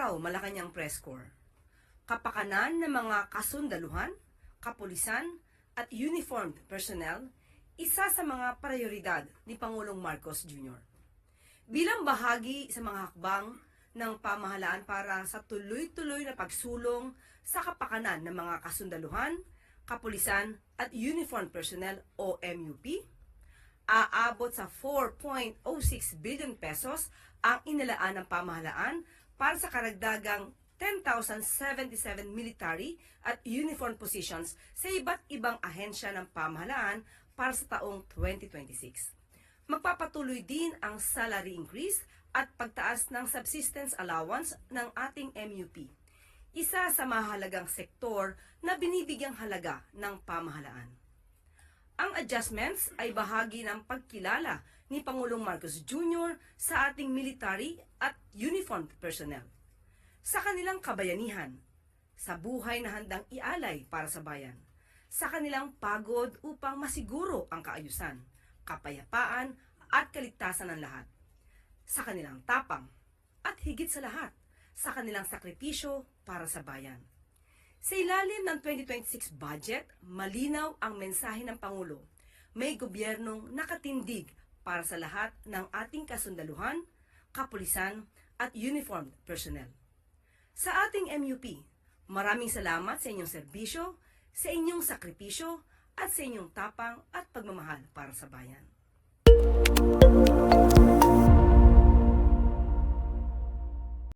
Cubao, Malacanang Press Corps. Kapakanan ng mga kasundaluhan, kapulisan at uniformed personnel, isa sa mga prioridad ni Pangulong Marcos Jr. Bilang bahagi sa mga hakbang ng pamahalaan para sa tuloy-tuloy na pagsulong sa kapakanan ng mga kasundaluhan, kapulisan at uniformed personnel o MUP, aabot sa 4.06 billion pesos ang inalaan ng pamahalaan para sa karagdagang 10,077 military at uniform positions sa iba't ibang ahensya ng pamahalaan para sa taong 2026. Magpapatuloy din ang salary increase at pagtaas ng subsistence allowance ng ating MUP, isa sa mahalagang sektor na binibigyang halaga ng pamahalaan. Ang adjustments ay bahagi ng pagkilala ni Pangulong Marcos Jr. sa ating military at uniformed personnel, sa kanilang kabayanihan, sa buhay na handang ialay para sa bayan, sa kanilang pagod upang masiguro ang kaayusan, kapayapaan at kaligtasan ng lahat, sa kanilang tapang at higit sa lahat, sa kanilang sakripisyo para sa bayan. Sa ilalim ng 2026 budget, malinaw ang mensahe ng Pangulo. May gobyernong nakatindig para sa lahat ng ating kasundaluhan, kapulisan at uniformed personnel. Sa ating MUP, maraming salamat sa inyong serbisyo, sa inyong sakripisyo at sa inyong tapang at pagmamahal para sa bayan.